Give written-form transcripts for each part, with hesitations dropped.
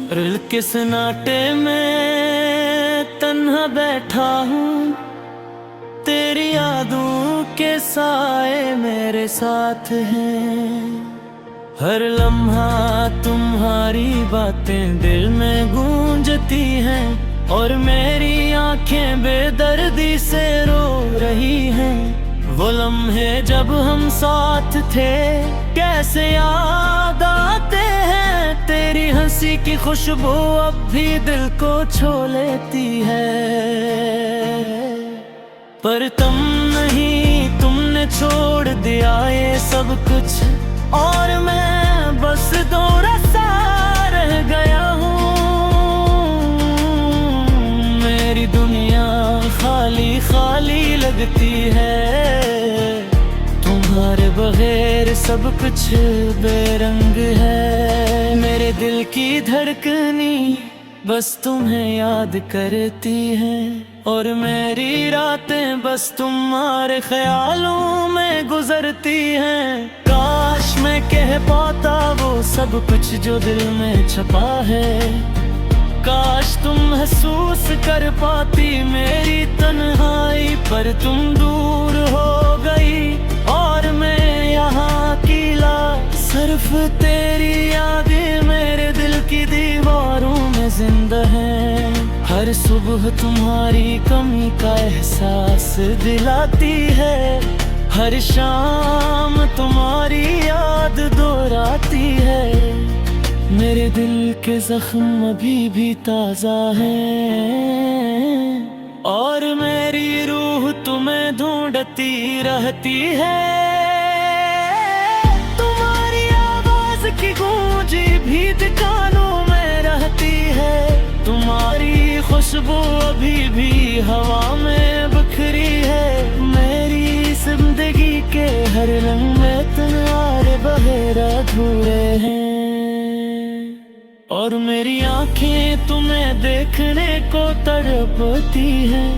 रिल के सन्नाटे में तन्हा बैठा हूँ, तेरी यादों के साए मेरे साथ हैं। हर लम्हा तुम्हारी बातें दिल में गूंजती हैं, और मेरी आंखें बेदर्दी से रो रही हैं। वो लम्हे जब हम साथ थे कैसे याद आते हैं, तेरी हंसी की खुशबू अब भी दिल को छू लेती है। पर तुम नहीं, तुमने छोड़ दिया ये सब कुछ, और मैं बस थोड़ा सा रह गया हूँ। मेरी दुनिया खाली खाली लगती है, तुम्हारे बगैर सब कुछ बेरंग है। मेरे दिल की धड़कनी बस तुम्हें याद करती है, और मेरी रातें बस तुम्हारे ख्यालों में गुजरती हैं। काश मैं कह पाता वो सब कुछ जो दिल में छपा है, काश तुम महसूस कर पाती मेरी तन्हाई। पर तुम दूर हो गई और मैं यहाँ अकेला, सिर्फ तेरी यादें मेरे दिल की दीवारों में जिंदा है। हर सुबह तुम्हारी कमी का एहसास दिलाती है, हर शाम तुम्हारी याद दोहराती है। मेरे दिल के जख्म अभी भी ताजा हैं, और मेरी रूह तुम्हें ढूंढती रहती है। तुम्हारी आवाज की गूंजी भी कानों में रहती है, तुम्हारी खुशबू अभी भी हवा में बिखरी है। मेरी जिंदगी के हर रंग में तुम्हारे बगैर अधूरे हैं, और मेरी आंखें तुम्हें देखने को तड़पती हैं।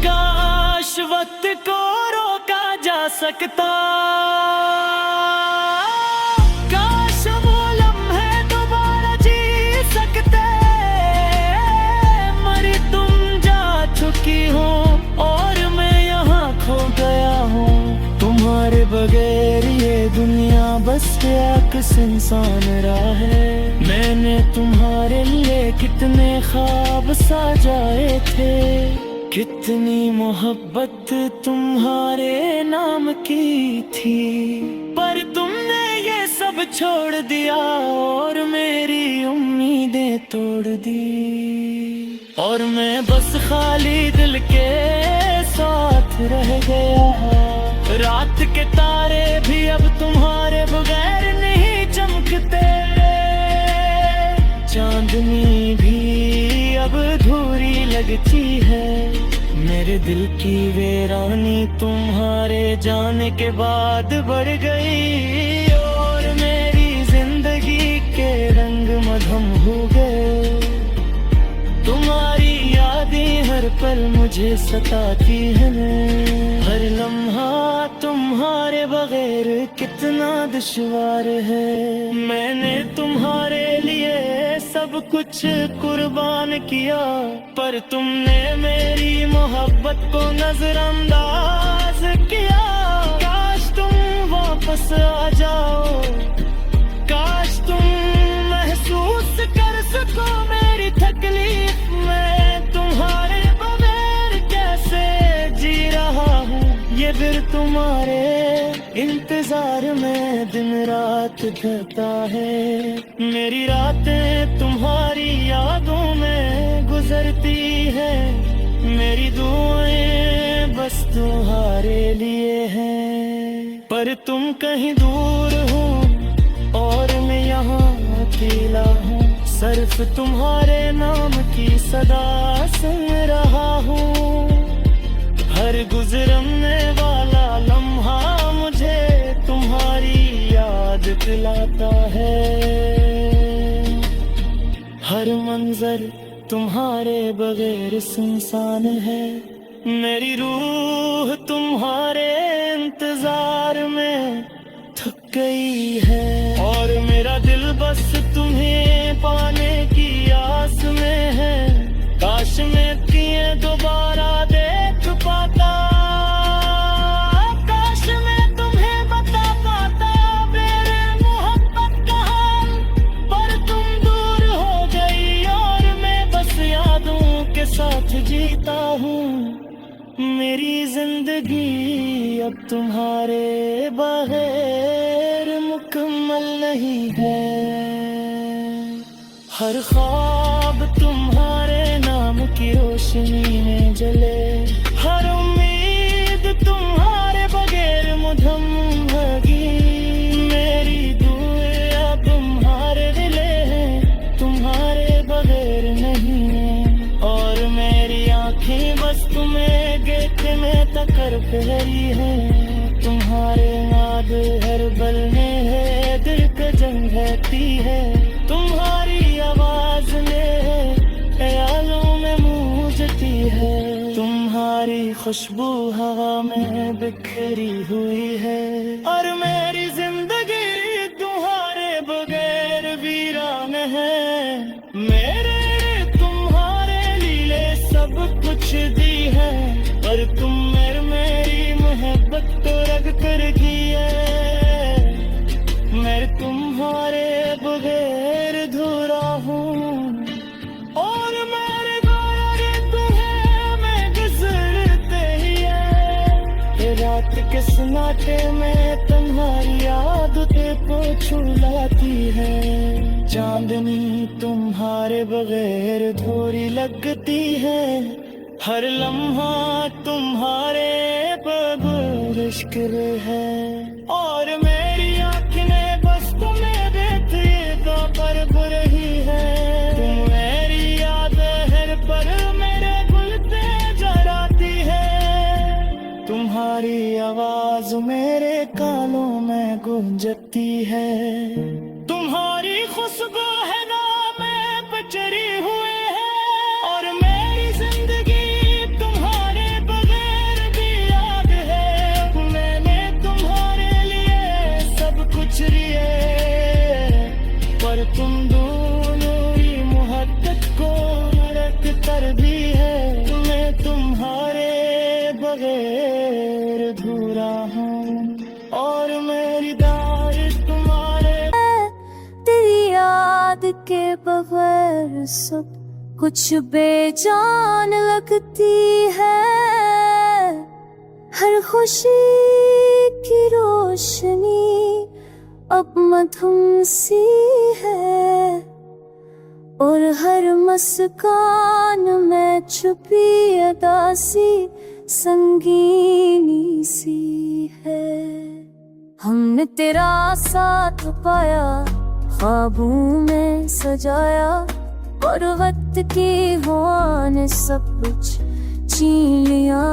काश वक्त को रोका जा सकता, काश वो लम्हे दोबारा जी सकते। मरी तुम जा चुकी हो और मैं यहाँ खो गया हूँ, तुम्हारे बगैर ये दुनिया बस एक इंसान रहा है। मैंने तुम्हारे लिए कितने ख्वाब सजाए थे, कितनी मोहब्बत तुम्हारे नाम की थी। पर तुमने ये सब छोड़ दिया और मेरी उम्मीदें तोड़ दी, और मैं बस खाली दिल के साथ रह गया। रात के तारे भी अब तुम्हारे बगैर नहीं चमकते, चांदनी भी अब अधूरी लगती है। मेरे दिल की वीरानी तुम्हारे जाने के बाद बढ़ गई, और मेरी जिंदगी के रंग मधुम हो गए। तुम्हारी यादें हर पल मुझे सताती हैं, हर लम्हा तुम्हारे बगैर कितना दुश्वार है। मैंने तुम्हारे लिए सब कुछ कुर्बान किया, पर तुमने मेरी मोहब्बत को नजरअंदाज किया। काश तुम वापस आ जाओ, काश तुम महसूस कर सको मेरी तकलीफ। मैं तुम्हारे बगैर कैसे जी रहा हूँ, ये फिर तुम्हारे इंतजार में दिन रात ढलता है। मेरी रातें तुम्हारी यादों में गुजरती है, मेरी दुआएं बस तुम्हारे लिए हैं। पर तुम कहीं दूर हो और मैं यहाँ अकेला हूँ, सिर्फ तुम्हारे नाम की सदा सुन रहा हूँ। हर गुजरने वाला लम्हा मुझे तुम्हारी याद दिलाता है, हर मंजर तुम्हारे बगैर सुनसान है। मेरी रूह तुम्हारे इंतजार में थक गई है, और मेरा दिल बस तुम्हें पाने की आस में है। काश मैं किए दोबारा देख पाता, काश मैं तुम्हें बता पाता मेरे मोहब्बत का हाल, पर तुम दूर हो गई और मैं बस यादों के साथ जीता हूँ। मेरी जिंदगी अब तुम्हारे बगैर मुकम्मल नहीं है। हर ख्वाब तुम्हारे नाम की रोशनी में जले, हर उम्मीद तुम्हारे बगैर मुधम होगी। मेरी दुआ अब तुम्हारे दिले हैं, तुम्हारे बगैर नहीं है। और मेरी आंखें बस तुम्हें देखने में तकर रही है। तुम्हारे याद हर पल में है, दिल का जंग रहती है। तुम्हारी आवाज में ख्यालों में गूंजती है। तुम्हारी खुशबू हवा में बिखरी हुई है, और मेरी जिंदगी तुम्हारे बगैर वीरान है। मेरे तुम्हारे लीले सब कुछ दी है, पर तुम मेरी मोहब्बत तो रग कर दी है। मैं तुम्हारे बगैर अधूरा हूँ, और मेरे द्वारे तुम्हें मैं गुजरते ही है। रात के सन्नाटे में तुम्हारी यादें को छुलाती है। चांदनी तुम्हारे बगैर अधूरी लगती है। हर लम्हा तुम्हारे बगैर इश्क है, और मेरी आँखें बस तुम्हें देखती तो पर रही है। तुम मेरी याद हर पर मेरे गुल पे जराती है। तुम्हारी आवाज मेरे कानों में गूंजती है। तुम्हारी खुशबू है ना मैं बचरी हुए है, और मेरी जिंदगी तुम्हारे बगैर भी याद है। मैंने तुम्हारे लिए सब कुछ लिए, पर तुम दोनों ही मोहब्बत को रख कर भी है। मैं तुम्हारे बगैर अधूरा हूँ, और मेरी दार तुम्हारे। तेरी याद के बगैर सब कुछ बेजान लगती है। हर खुशी की रोशनी अब मधुम सी है, और हर मुस्कान में छुपी अदासी संगीनी सी है। हमने तेरा साथ पाया, ख्वाबों में सजाया, और वक्त की हवा ने सब कुछ छीन लिया।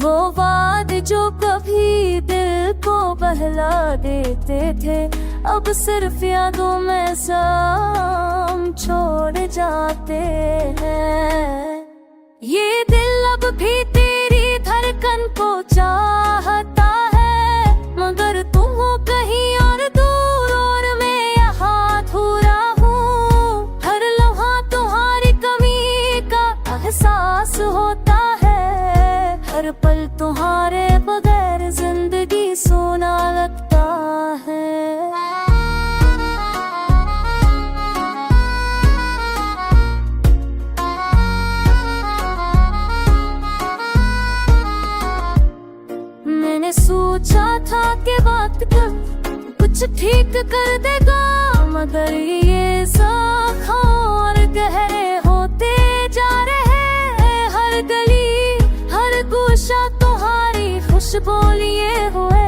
वो वाद जो कभी दिल को बहला देते थे, अब सिर्फ यादों में सब छोड़ जाते हैं। ये दिल अब भी तेरी धड़कन को चाहता है, मगर तुम हो कहीं और दूर, और मैं यहाँ अधूरा हूँ। हर लम्हा तुम्हारी कमी का एहसास होता है। हर पल तुम्हारे बगैर जिंदगी सोना लगता है। मैंने सोचा था कि बात कर कुछ ठीक कर देगा, मगर ये ज़ख्म और गहरे होते जा रहे हैं। हर गली हर गोशा तुम्हारी खुशबू लिए हुए,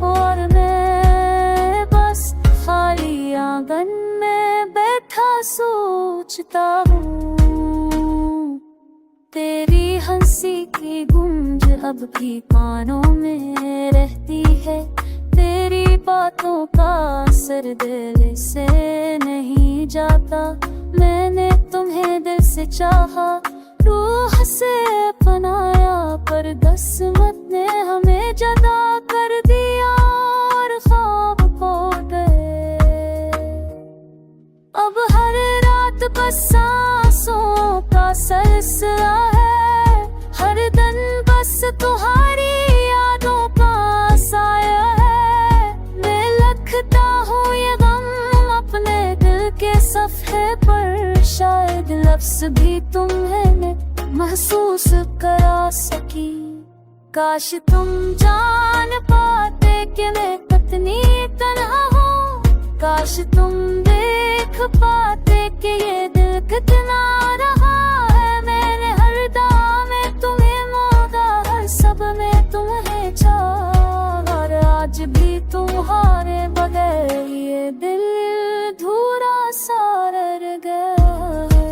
और मैं बस खाली आंगन में बैठा सोचता हूँ। तेरी हंसी की गूंज अब भी कानों में रहती है। तेरी बातों का असर दिल से नहीं जाता। मैंने तुम्हें दिल से चाहा, रूह से अपनाया। पर किस्मत ने हमें जुदा कर दिया और ख्वाब खो गए। अब हर रात बस सांसों का सिलसिला है, हर दिन बस तुम्हारी यादों का साया है। मैं लिखता हूँ ये गम अपने दिल के सफ़े पर, शायद लफ्ज़ भी तुम्हें महसूस करा सकी। काश तुम जान पाते कि मैं कितनी तन्हा हूँ, काश तुम देख पाते कि ये दिल कितना रहा है। मैंने हर दाम में तुम्हें मोदा, हर सब में तुम्हें चाहा, और आज भी तुम्हारे बगैर ये दिल अधूरा सा रह गया है।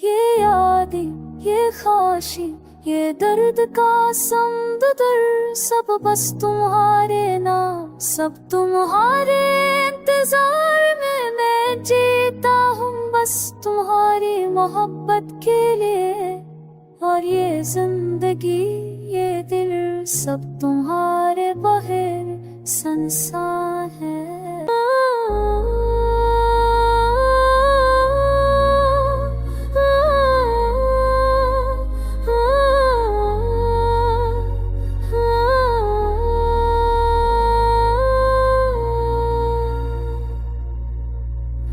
ये यादें, ये ख्वाहिशें, ये दर्द का समुंदर, सब बस तुम्हारे नाम, सब तुम्हारे इंतजार में मैं जीता हूँ, बस तुम्हारी मोहब्बत के लिए। और ये जिंदगी, ये दिल, सब तुम्हारे बगैर संसार है।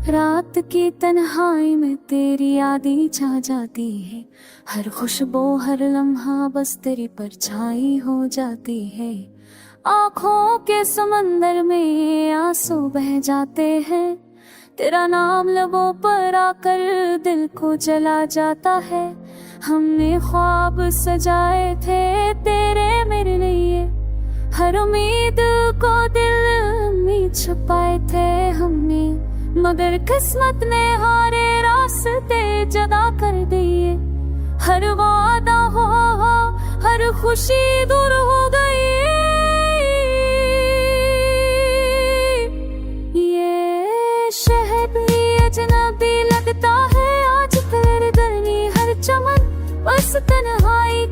रात की तन्हाई में तेरी यादें छा जाती है, हर खुशबू हर लम्हा बस तेरी परछाई हो जाती है। आँखों के समंदर में आंसू बह जाते हैं, तेरा नाम लबों पर आकर दिल को जला जाता है। हमने ख्वाब सजाए थे तेरे मेरे लिए, हर उम्मीद को दिल में छुपाए थे हमने, मगर किस्मत ने हमारे रास्ते जुदा कर दिए। हर वादा हो, हर खुशी दूर हो गई। ये शहर भी अजनबी लगता है आज, तेरे दरनी हर चमन बस तन्हाई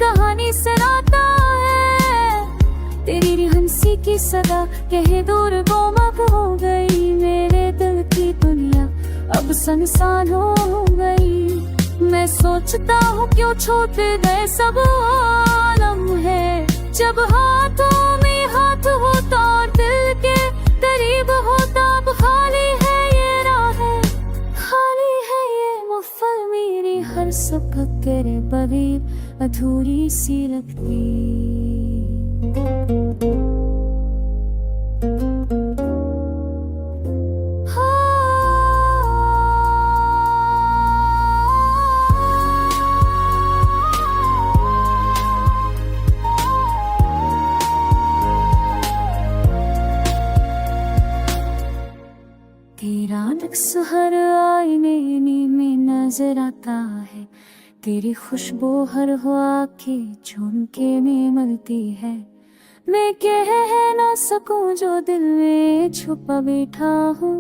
कहानी सुनाता है। तेरी हंसी की सदा कहीं दूर गुम हो गई, मेरे दिल की दुनिया अब सुनसान हो गई। मैं सोचता हूँ क्यों छूट गए सब आलम है, जब हाथों में हाथ होता और दिल के करीब होता। अब खाली है ये राहें, खाली है ये महफिल, मेरी हर सबक तेरे बगैर अधूरी सी लगती। तेरा नक्श हर आईने में नजर आता है, तेरी खुशबू हर हवा के झोंके में मिलती है। मैं कह ना सकूं जो दिल में छुपा बैठा हूँ,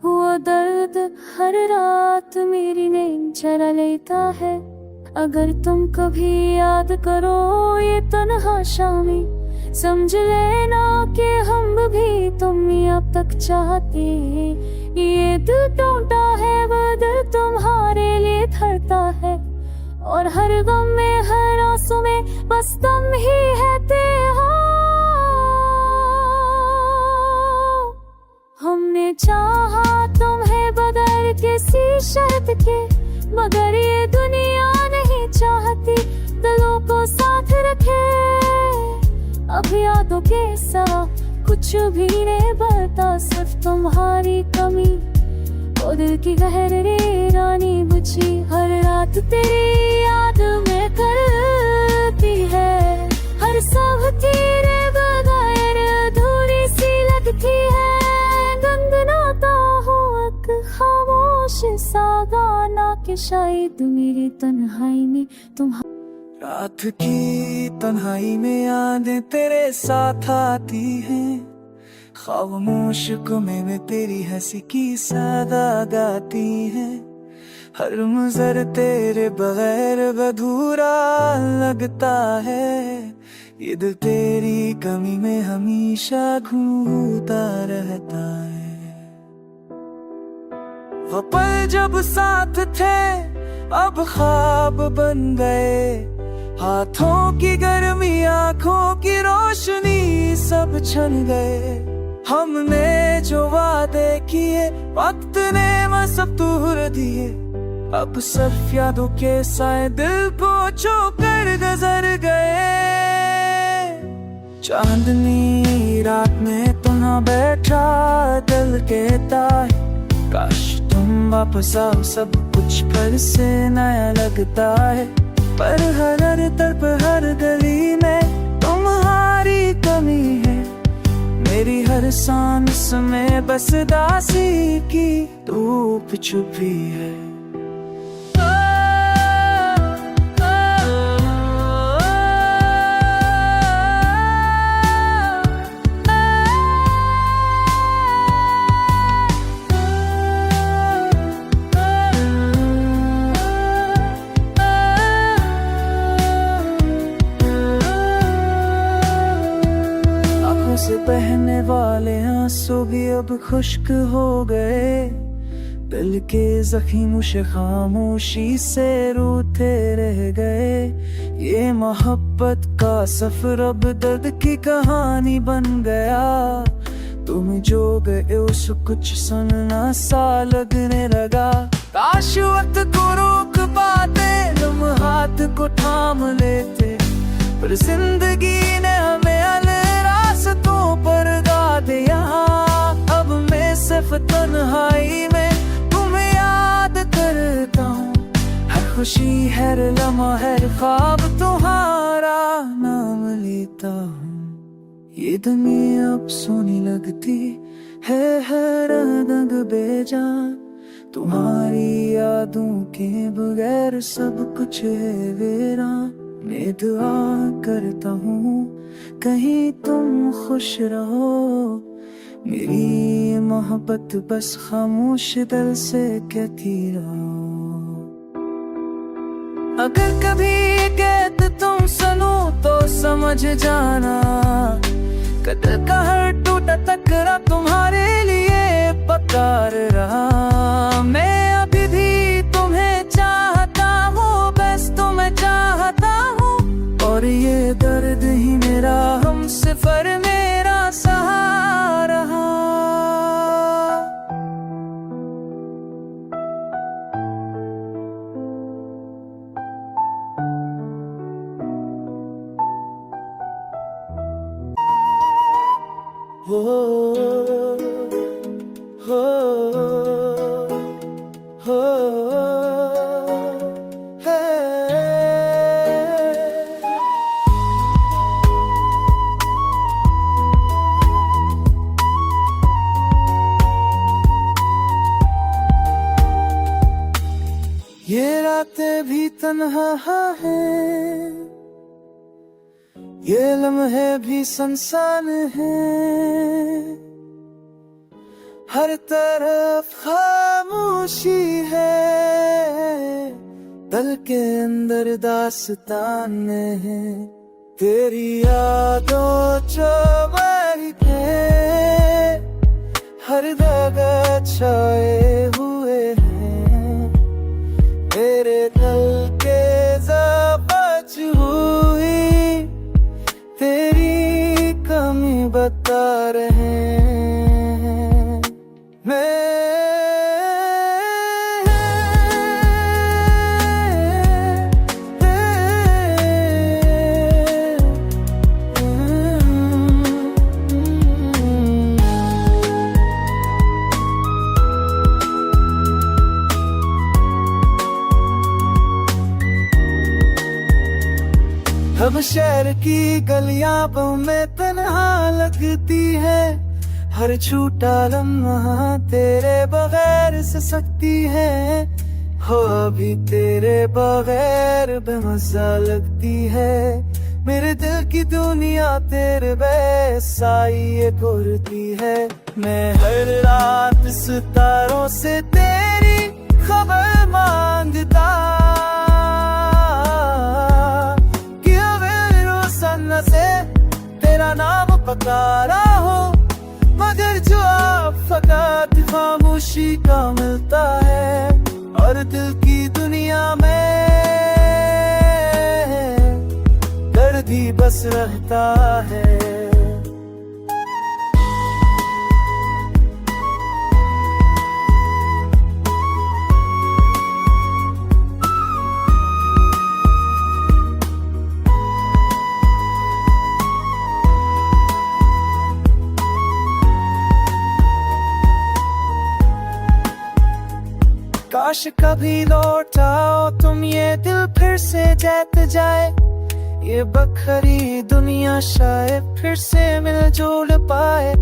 वो दर्द हर रात मेरी नींद चरा लेता है। अगर तुम कभी याद करो ये तन्हा शामें, समझ लेना कि हम भी तुम्हें अब तक चाहते हैं। ये दिल टूटा है, वो दिल तुम्हारे लिए धड़कता है, और हर गम में हर आंसू में बस तुम ही रहते हो। हमने चाहा तुम्हें बगैर किसी शर्त के, मगर ये दुनिया नहीं चाहती दिलों को साथ रखे। अब यादों के साथ कुछ भी नहीं बता, सिर्फ तुम्हारी कमी और दिल की गहरी रानी बुझी हर रात तेरी याद में करती है। हर सब तेरे बगैर अधूरी सी लगती है। गुनगुनाता हूँ एक खामोश सा गाना कि शायद मेरी तन्हाई में तुम। रात की तन्हाई में यादें तेरे साथ आती हैं, खामोश में तेरी हंसी की सदा गाती हैं। हर मंजर तेरे बगैर अधूरा लगता है। ये दिल तेरी कमी में हमेशा घूमता रहता है। वो पल जब साथ थे अब ख्वाब बन गए। हाथों की गर्मी आंखों की रोशनी सब छन गए। हमने जो वादे किए वक्त ने सब दूर दिए। अब सब यादों के साए दिल को छूकर गुजर गए। चांदनी रात में तू ना बैठा दिल कहता है काश तुम वापस आओ। सब कुछ फिर से नया लगता है। पर हर तरफ हर गली में तुम्हारी कमी है। मेरी हर सांस में बस दासी की धूप छुपी है। से बहने वाले आंसू भी अब खुश्क हो गए। दिल के जख्म से खामोशी से रूठे रह गए। ये मोहब्बत का सफर अब दर्द की कहानी बन गया। तुम जो गए उस कुछ सुनना सा लगने लगा। काश वक्त को रोक पाते तुम हाथ को थाम लेते। पर जिंदगी ने हमें रास्तों पर गा दिया। अब मैं सिर्फ तन्हाई में तुम्हें याद करता हूँ। हर खुशी हर लम्हा हर ख्वाब तुम्हारा नाम लेता हूँ। ये दुनिया अब सोनी लगती है हर रंग बेजान। तुम्हारी यादों के बगैर सब कुछ है वीरान। मैं दुआ करता हूँ कहीं तुम खुश रहो। मेरी मोहब्बत बस खामोश दिल से कहती रहो। अगर कभी कहते तुम सुनो तो समझ जाना। कदर का हर टूटा टकरा तुम्हारे लिए पकार रहा। मैं अभी भी तुम्हें चाहता हूँ बस तुम्हें चाहता हूँ। और ये दर्द ही मेरा हम सफर मेरा सहारा। हो हो हो ये रातें भी तन्हा है। ये लम्हे भी सुनसान है। हर तरफ खामोशी है। दिल के अंदर दास्तान है। तेरी यादों जो है हर जगह छाए हुए हैं। तेरे दिल के ज़बच हुई तेरी कमी बता रहे हैं। मैं अब शहर की गलियां में तन्हा लगती है। हर छूटा लम्हा तेरे बगैर से सकती है। हो अभी तेरे बगैर बेमज़ा लगती है। मेरे दिल की दुनिया तेरे बेसाई घुरती है। मैं हर रात सितारों से तेरी खबर सारा हो, मगर जो आप फकत खामोशी का मिलता है और दिल की दुनिया में दर्द ही बस रहता है। काश कभी लौट आओ तुम, ये दिल फिर से जीत जाए, ये बखरी दुनिया शायद फिर से मिलजुल पाए।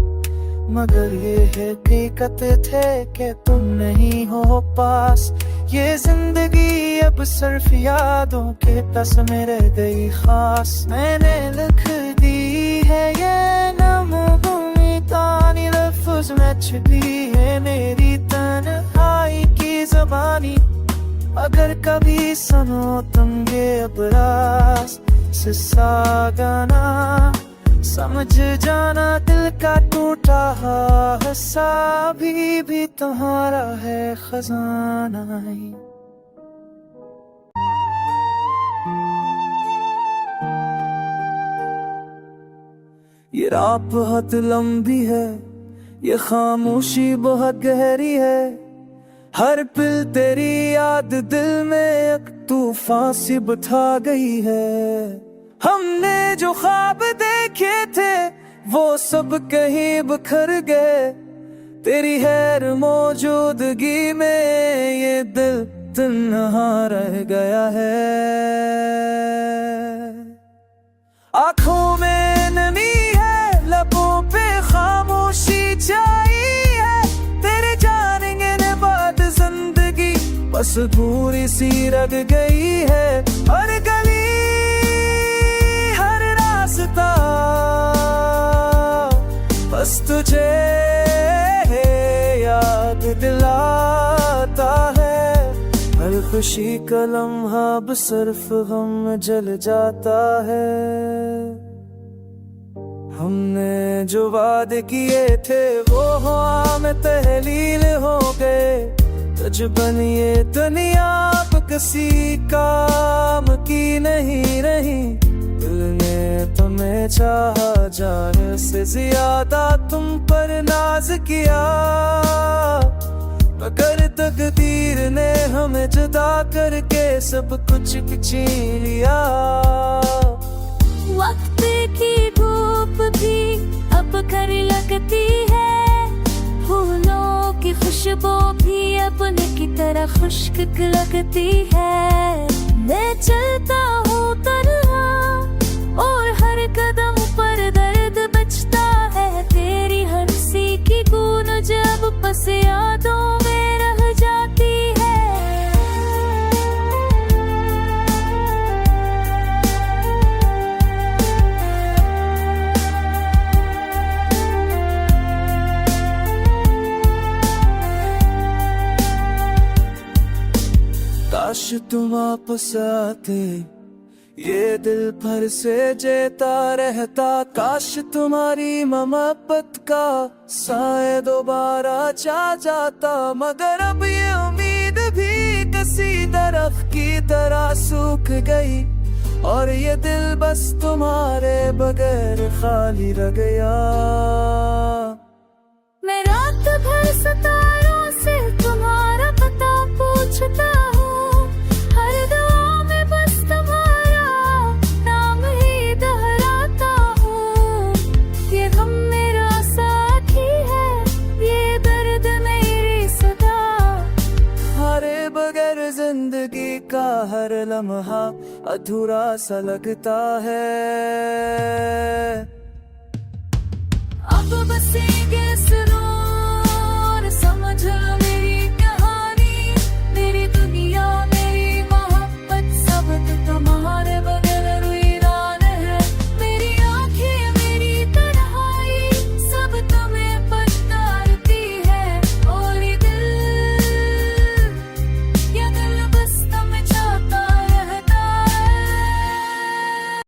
मगर ये हकीकत थे कि तुम नहीं हो पास, ये जिंदगी अब सिर्फ यादों के तस्वीर रह गई खास। मैंने लिख दी है ये नमूनी तानी, लफ्ज़ में छिपी है मेरी तन्हाई की ज़बानी। अगर कभी सुनो तुम ये अबरास से सा गाना, समझ जाना दिल का टूटा हिस्सा भी तुम्हारा है खजाना। ये रात बहुत लंबी है, ये खामोशी बहुत गहरी है, हर पल तेरी याद दिल में एक तूफान सी बिठा गई है। हमने जो ख्वाब देखे थे वो सब कहीं बिखर गए, तेरी गैर मौजूदगी में ये दिल तन्हा रह गया है। आँखों में नमी है, लबों पे खामोशी छाई है, तेरे जानेंगे ने बात जिंदगी बस पूरी सी रग गई है। हर गली हर रास्ता बस तुझे याद दिलाता है, हर खुशी का लम्हा अब सिर्फ हम जल जाता है। हमने जो वादे किए थे वो हवा में तहलील हो गए, तुझ बनिए दुनिया अब किसी काम की नहीं रही। दिल ने तुम्हें चाहा जाने से ज्यादा तुम पर नाज किया, मगर तकदीर ने हमें जुदा करके सब कुछ छीन लिया। वक्त की धूप भी अब घर लगती है, फूलों की खुशबू भी अपने की तरह खुश्क लगती है। मैं चलता हूँ तन्हा और हर कदम पर दर्द बचता है, तेरी हंसी की गूंज अब बस यादों में रह जाती है। काश तुम वापस आते, ये दिल भर से जेता रहता, काश तुम्हारी मोहब्बत का साए दोबारा चा जाता। मगर अब ये उम्मीद भी किसी दरख्त की तरह सूख गई, और ये दिल बस तुम्हारे बगैर खाली रह गया। मैं रात भर सितारों से तुम्हारा पता पूछता हूँ, हर दुआ में बस तुम्हारा नाम ही दोहराता हूँ। ये गम मेरा साथी है, ये दर्द मेरी सदा, हरे बगैर जिंदगी का हर लम्हा अधूरा सा लगता है। अब बसेंगे